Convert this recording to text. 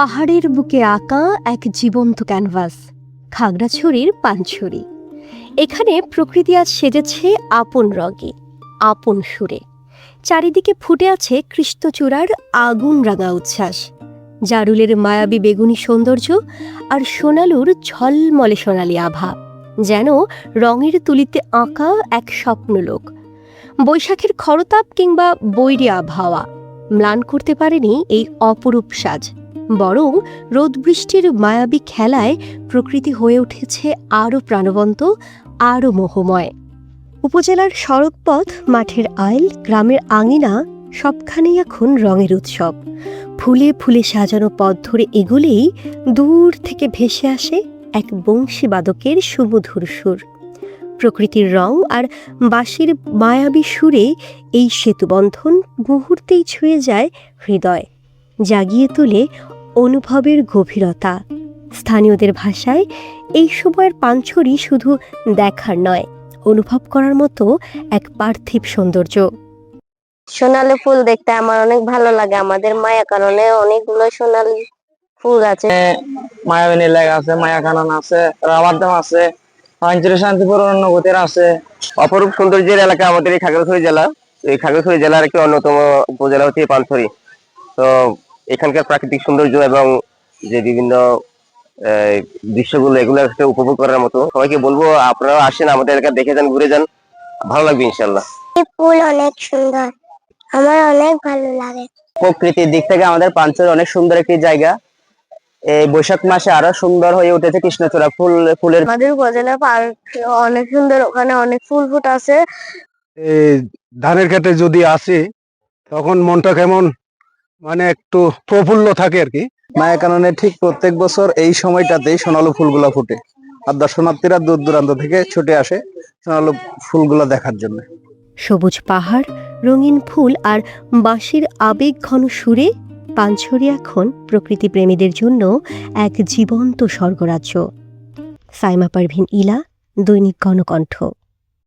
পাহাড়ের বুকে আঁকা এক জীবন্ত ক্যানভাস, খাগড়াছড়ির পানছড়ি। এখানে প্রকৃতি আজ সেজেছে আপন রঙে, আপন সুরে। চারিদিকে ফুটে আছে কৃষ্ণচূড়ার আগুন রাঙা উচ্ছ্বাস, জারুলের মায়াবী বেগুনি সৌন্দর্য আর সোনালুর ঝলমলে সোনালি আভা, যেন রঙের তুলিতে আঁকা এক স্বপ্নলোক। বৈশাখের খরতাপ কিংবা বৈরী আবহাওয়া ম্লান করতে পারেনি এই অপরূপ সাজ, বরং রোদ বৃষ্টির মায়াবী খেলায় প্রকৃতি হয়ে উঠেছে আরও প্রাণবন্ত, আরও মোহময়। উপজেলার সড়কপথ, মাঠের আইল, গ্রামের আঙিনা, সবখানেই এখন রঙের উৎসব। ফুলে ফুলে সাজানো পথ ধরে এগুলেই দূর থেকে ভেসে আসে এক বংশীবাদকের সুমধুর সুর। প্রকৃতির রং আর বাঁশির মায়াবী সুরে এই সেতুবন্ধন মুহূর্তেই ছুঁয়ে যায় হৃদয়, জাগিয়ে তোলে অনুভবের গভীরতা। স্থানীয়দের ভাষায় এই সময়ের পানছড়ি শুধু দেখার নয়, অনুভব করার মতো এক পার্থিব সৌন্দর্য। সোনালী ফুল দেখতে আমার অনেক ভালো লাগে। আমাদের মায়া কাননে অনেকগুলো সোনালী ফুল আছে। মায়াবিনী লেখা আছে, মায়া কানন আছে, রামাদ্দাম আছে, পাঞ্চের শান্তিপুর অনুভূতির আছে। অপরূপ সৌন্দর্যের এলাকা আমাদের এই খাগড়াছড়ি জেলা। এই খাগড়াছড়ি জেলার একটি অন্যতম উপজেলা হচ্ছে পানছড়ি। তো এখানকার প্রাকৃতিক সৌন্দর্য এবং যে বিভিন্ন দৃশ্যগুলো, এগুলো একটা উপভোগ করার মতো। সবাইকে বলবো আপনারা আসেন, আমাদের এলাকা দেখে যান, ঘুরে যান, ভালো লাগবে ইনশাল্লাহ। ফুল অনেক সুন্দর, আমার অনেক ভালো লাগে। প্রকৃতির দিক থেকে আমাদের পানছড়ি অনেক সুন্দর একটি জায়গা। এই বৈশাখ মাসে আরো সুন্দর হয়ে উঠেছে কৃষ্ণচূড়া ফুলের। আমাদের উপজেলা পার্ক অনেক সুন্দর, ওখানে অনেক ফুল ফুট আছে। ধানের খেতে যদি আসি তখন মনটা কেমন একটু প্রফুল্ল থাকে আর কি। মায়া কাননে ঠিক প্রত্যেক বছর এই সময়টাতেই সোনালু ফুলগুলা ফুটে, আর দর্শনার্থীরা দূর দূরান্ত থেকে ছুটে আসে সোনালু ফুলগুলা দেখার জন্য। সবুজ পাহাড়, রঙিন ফুল আর বাঁশির আবেগ ঘন সুরে পানছড়ি এখন প্রকৃতি প্রেমীদের জন্য এক জীবন্ত স্বর্গরাজ্য। সাইমা পারভিন ইলা, দৈনিক গণকণ্ঠ।